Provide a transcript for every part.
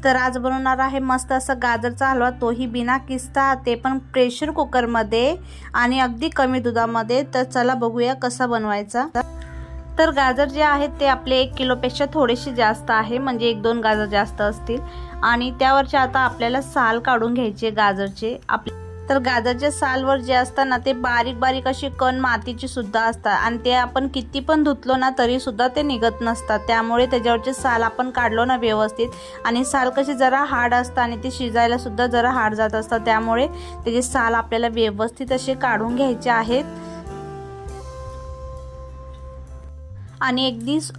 तर आज बनवणार आहे मस्त असा गाजरचा हलवा, तोही बिना किसता, ते पण प्रेशर कुकरमध्ये आणि अगदी कमी दुधामध्ये। तर चला बघूया कसा बनवायचा। तर गाजर जे आहेत ते आपले 1 किलोपेक्षा थोडेसे जास्त आहे, म्हणजे 1-2 गाजर जास्त असतील। आणि त्यावरचे आता आपल्याला साल काढून घ्यायचे गाजरचे। तर गाजरच्या सालवर जे असतात ना ते बारीक बारीक अशी कण मातीची सुद्धा असतात आणि ते आपण किती पण धुतलो ना तरी सुद्धा ते निघत नसतात। त्यामुळे त्याच्यावरचे साल आपण काढलो ना व्यवस्थित, आणि साल कशी जरा हार्ड असतात आणि ते शिजायला सुद्धा जरा हार्ड जात असतात, त्यामुळे त्याचे साल आपल्याला व्यवस्थित असे काढून घ्यायचे आहेत। आणि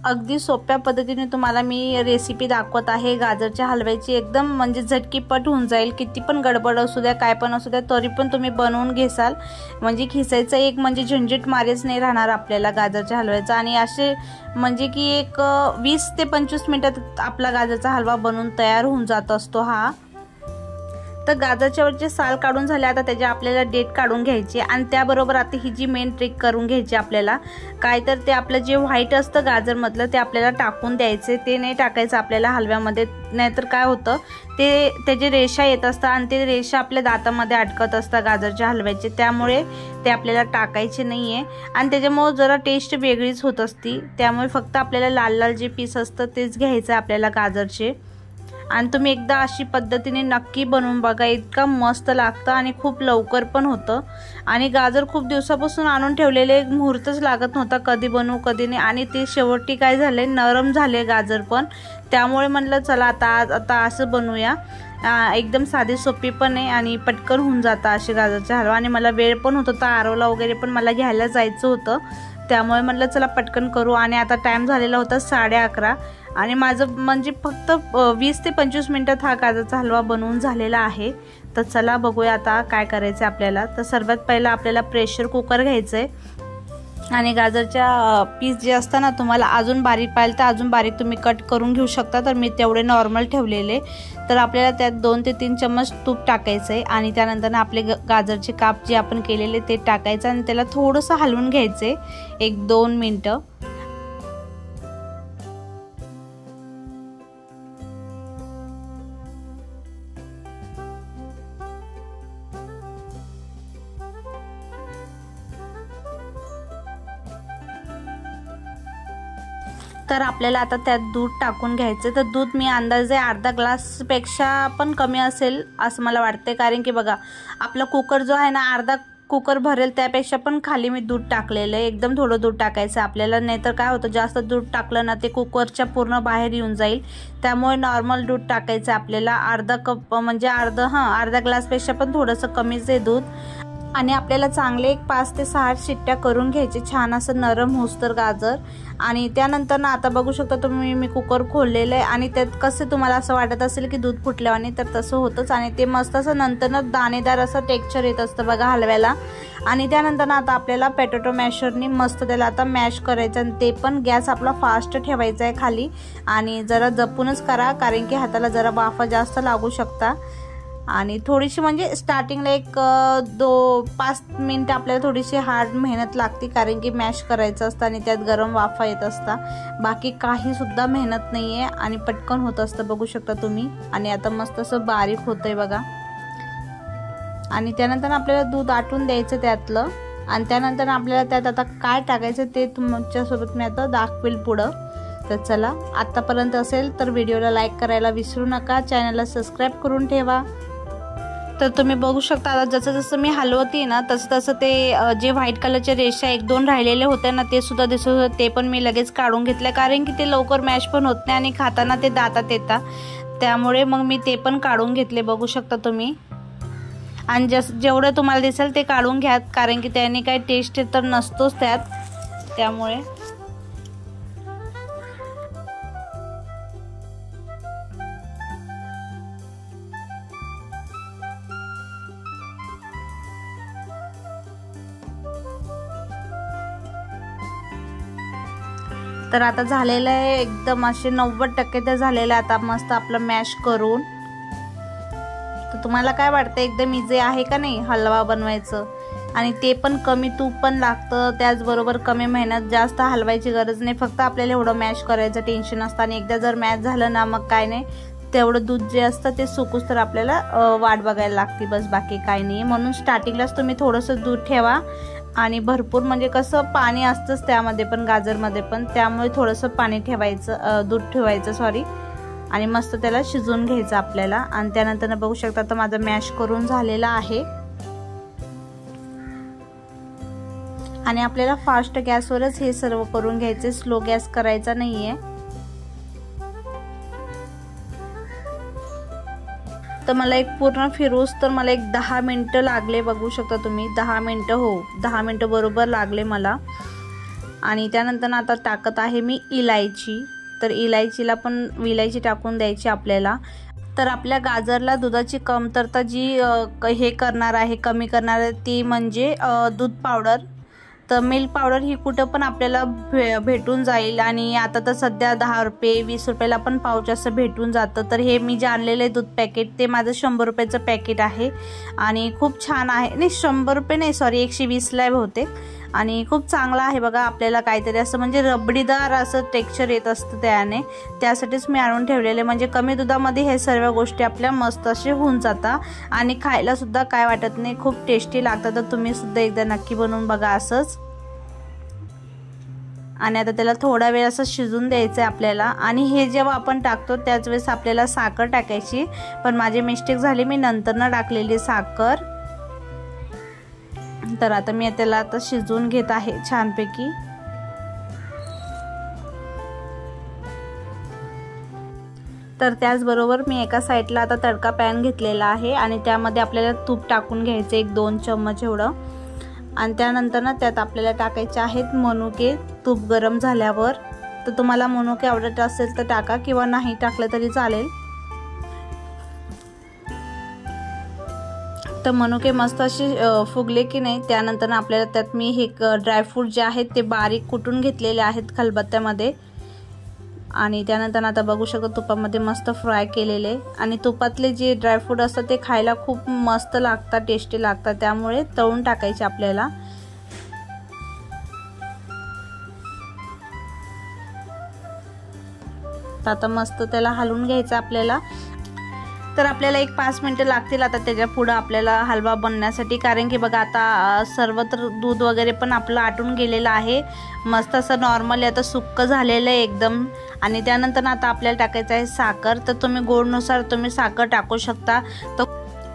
अगदी सोप्या पद्धतीने तुम्हाला मी रेसिपी दाखवत आहे गाजरच्या हलव्याची। एकदम म्हणजे झटकीपट होऊन जाईल, किती पण गडबड असू द्या काय पण असू द्या तरी पण तुम्ही बनवून घेसाल, म्हणजे खिसायचं एक म्हणजे झंझट मारेच नाही राहणार आपल्याला गाजरच्या हलव्याचा। आणि असे म्हणजे की एक 20 ते 25 मिनिटात आपला गाजरचा हलवा बनवून तयार होऊन जात असतो हा। तर गाजरच्या वरचे साल काढून झाले, आता त्याचे आपल्याला डेट काढून घ्यायची आणि त्याबरोबर आता ही जी मेन ट्रिक करून घ्यायची आपल्याला काय, तर ते आपलं जे व्हाईट असतं गाजर मधलं ते आपल्याला टाकून द्यायचे, ते नाही टाकायचं आपल्याला हलव्यामध्ये, नाहीतर काय होतं ते त्याचे रेषा येत असतात आणि ते रेषा आपल्या दातामध्ये अडकत असतात गाजरच्या हलव्याचे, त्यामुळे ते आपल्याला टाकायचे नाहीये आणि त्याच्यामुळे जरा टेस्ट वेगळीच होत असती। त्यामुळे फक्त आपल्याला लाल लाल जे पीस असतं तेच घ्यायचं आपल्याला गाजरचे। आणि तुम्ही एकदा अशी पद्धतीने नक्की बनवून बघा, इतका मस्त लागतं आणि खूप लवकर पण होतं। आणि गाजर खूप दिवसापासून आणून ठेवलेले, मुहूर्तच लागत नव्हता कधी बनवू कधी नाही, आणि ते शेवटी काय झाले नरम झाले गाजर पण, त्यामुळे म्हणलं चला आता असं बनवूया। एकदम साधी सोपी पण आहे आणि पटकन होऊन जातं असे गाजरचा हलवा। आणि मला वेळ पण होत होता, आरवला वगैरे पण मला घ्यायला जायचं होतं, त्यामुळे म्हटलं चला पटकन करू। आणि आता टाइम झालेला होता 11:30 आणि माझं म्हणजे फक्त 20 ते 25 मिनिटात हा गाजरचा हलवा बनवून झालेला आहे। तर चला बघूया आता काय करायचं आपल्याला। तर सर्वात पहिला आपल्याला प्रेशर कुकर घ्यायचं आहे आणि गाजरच्या पीस जे असतात ना तुम्हाला अजून बारीक पाहिजे तर अजून बारीक तुम्ही कट करून घेऊ शकता, तर मी तेवढे नॉर्मल ठेवलेले। तर आपल्याला त्यात 2 ते 3 चम्मच तूप टाकायचं आहे आणि त्यानंतर आपले गाजरचे काप जे आपण केलेले ते टाकायचं आणि त्याला थोडंसं हलवून घ्यायचं आहे 1-2 मिनिटं। तर आपल्याला आता त्यात दूध टाकून घ्यायचं। तर दूध मी अंदाजे अर्धा ग्लासपेक्षा पण कमी असेल असं मला वाटते, कारण की बघा आपला कुकर जो आहे ना अर्धा कुकर भरेल त्यापेक्षा पण खाली मी दूध टाकलेलं आहे। एकदम थोडं दूध टाकायचं आपल्याला, नाहीतर काय होतं जास्त दूध टाकलं ना ते कुकरच्या पूर्ण बाहेर येऊन जाईल, त्यामुळे नॉर्मल दूध टाकायचं आपल्याला। अर्धा कप म्हणजे अर्धा ग्लासपेक्षा पण थोडंसं कमीच आहे दूध। आणि आपल्याला चांगले एक 5 ते 6 शिट्ट्या करून घ्यायचे, छान असं नरम होस्तर गाजर। आणि त्यानंतर ना आता बघू शकता तुम्ही मी कुकर खोललेलं आहे आणि त्यात कसं तुम्हाला असं वाटत असेल की दूध फुटल्यावाने, तर तसं होतंच आणि ते मस्त असं नंतर दाणेदार असं टेक्स्चर येत असतं बघा हलव्याला। आणि त्यानंतर ना आता आपल्याला पोटॅटो मॅशरनी मस्त त्याला आता मॅश करायचं आणि ते पण गॅस आपला फास्ट ठेवायचा आहे खाली, आणि जरा जपूनच करा कारण की हाताला जरा वाफा जास्त लागू शकता। आणि थोडीशी म्हणजे स्टार्टिंगला एक 5 मिनिट आपल्याला थोडीशी हार्ड मेहनत लागते, कारण की मॅश करायचं असतं आणि त्यात गरम वाफा येत असतात, बाकी काही सुद्धा मेहनत नाहीये आणि पटकन होत असतं बघू शकता तुम्ही। आणि आता मस्त असं बारीक होतंय बघा। आणि त्यानंतर आपल्याला दूध आटून द्यायचं त्यातलं, आणि त्यानंतर आपल्याला त्यात आता काय टाकायचं ते तुमच्यासोबत मी आता दाखवेल पुढं। तर चला, आतापर्यंत असेल तर व्हिडिओला लाईक करायला विसरू नका, चॅनलला सबस्क्राईब करून ठेवा। तर तुम्ही बघू शकता आता जसं जसं मी हलवते ना तसं तसं ते जे व्हाईट कलरचे रेषा 1-2 राहिलेले होते ना ते सुद्धा दिसत होते, ते पण मी लगेच काढून घेतले, कारण की ते लवकर मॅश पण होत नाही आणि खाताना ते दातात येतात, त्यामुळे मग मी ते पण काढून घेतले बघू शकता तुम्ही। आणि जेवढं तुम्हाला दिसेल ते काढून घ्या, कारण की त्याने काही टेस्ट तर नसतोच त्यात, त्यामुळे। तर आता झालेलं आहे एकदम असे 90% तर झालेलं आहे आता मस्त आपलं मॅश करून। तर तुम्हाला काय वाटतं एकदम इझी आहे का नाही हलवा बनवायचं, आणि ते पण कमी तूप पण लागतं, त्याचबरोबर कमी मेहनत, जास्त हलवायची गरज नाही, फक्त आपल्याला एवढं मॅश करायचं टेन्शन असतं। आणि एकदा जर मॅश झालं ना मग काय नाही तेवढं दूध जे असतं ते सुकूस तर आपल्याला वाट बघायला लागते, बस बाकी काही नाही. म्हणून स्टार्टिंगलाच तुम्ही थोडंसं दूध ठेवा आणि भरपूर म्हणजे कसं पाणी असतंच त्यामध्ये पण, गाजरमध्ये पण, त्यामुळे थोडंसं पाणी ठेवायचं, दूध ठेवायचं सॉरी, आणि मस्त त्याला शिजवून घ्यायचं आपल्याला. आणि त्यानंतर बघू शकता तर माझं मॅश करून झालेला आहे. आणि आपल्याला फास्ट गॅसवरच हे सर्व करून घ्यायचे, स्लो गॅस करायचा नाहीये. तर मला एक पूर्ण फिरूस तर मला एक 10 मिनिटं लागले, बघू शकता तुम्ही. 10 मिनिटं, हो 10 मिनिटं बरोबर लागले मला. आणि त्यानंतर आता टाकत आहे मी इलायची. तर इलायचीला पण इलायची टाकून द्यायची आपल्याला. तर आपल्या गाजरला दुधाची कमतरता जी हे करणार आहे, कमी करणार आहे, ती म्हणजे दूध पावडर. तर मिल्क पावडर ही कुठं पण आपल्याला भेटून जाईल. आणि आता तर सध्या 10 रुपये 20 रुपयाला पण पाऊच असं भेटून जातं. तर हे मी जे आणलेलं आहे दूध पॅकेट ते माझं 100 रुपयाचं पॅकेट आहे आणि खूप छान आहे. नाही 100 रुपये नाही सॉरी 120ला आहे बहुतेक. आणि खूप चांगला आहे बघा. आपल्याला काहीतरी असं म्हणजे रबडीदार असं टेक्स्चर येत असतं त्याने, त्यासाठीच मी आणून ठेवलेले. म्हणजे कमी दुधामध्ये हे सर्व गोष्टी आपल्या मस्त असे होऊन जातात आणि खायला सुद्धा काय वाटत नाही, खूप टेस्टी लागतात. तर तुम्ही सुद्धा एकदा नक्की बनवून बघा असंच. आणि आता त्याला थोडा वेळ असं शिजून द्यायचं आहे आपल्याला. आणि हे जेव्हा आपण टाकतो त्याच वेळेस आपल्याला साखर टाकायची, पण माझी मिस्टेक झाली, मी नंतरनं टाकलेली साखर. तर आता मी त्याला आता शिजवून घेत आहे छानपैकी. तर त्याचबरोबर मी एका साईडला आता तडका पॅन घेतलेला आहे आणि त्यामध्ये आपल्याला तूप टाकून घ्यायचं 1-2 चम्मच एवढं. आणि त्यानंतर ना त्यात आपल्याला टाकायचे आहेत मनुके. तूप गरम झाल्यावर, तर तुम्हाला मनुके आवडत असेल तर टाका किंवा नाही टाकलं तरी चालेल. तर मनुके मस्त असे फुगले की नाही, त्यानंतर आपल्याला त्यात मी हे ड्रायफ्रूट जे आहेत ते बारीक कुटून घेतलेले आहेत खलबत्त्यामध्ये. आणि त्यानंतर आता बघू शकतो तुपामध्ये मस्त फ्राय केलेले. आणि तुपातले जे ड्रायफ्रूट असतात ते खायला खूप मस्त लागतात, टेस्टी लागतात, त्यामुळे तळून टाकायचे आपल्याला. तर आता मस्त त्याला हलवून घ्यायचं आपल्याला. तर आपल्याला एक 5 मिनिटं लागतील आता त्याच्या पुढं आपल्याला हलवा बनण्यासाठी. कारण की बघा आता सर्वत्र दूध वगैरे पण आपलं आटून गेलेलं आहे, मस्त असं नॉर्मली आता सुक्क झालेलं आहे एकदम. आणि त्यानंतर आता आपल्याला टाकायचं आहे साखर. तर तुम्ही गोडनुसार तुम्ही साखर टाकू शकता.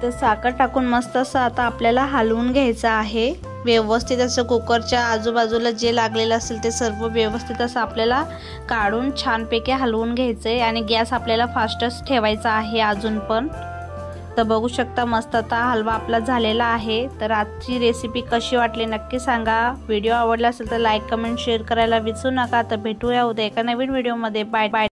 तर साखर टाकून मस्त असं आता आपल्याला हलवून घ्यायचं आहे व्यवस्थित. असं कुकरच्या आजूबाजूला जे लागलेलं असेल ते सर्व व्यवस्थित असं आपल्याला काढून छानपैकी हलवून घ्यायचं आहे. आणि गॅस आपल्याला फास्टच ठेवायचा आहे अजून पण. तर बघू शकता मस्त आता हलवा आपला झालेला आहे. तर आजची रेसिपी कशी वाटली नक्की सांगा. व्हिडिओ आवडला असेल तर लाईक कमेंट शेअर करायला विसरू नका. तर भेटूया उद्या एका नवीन व्हिडिओमध्ये. Bye bye.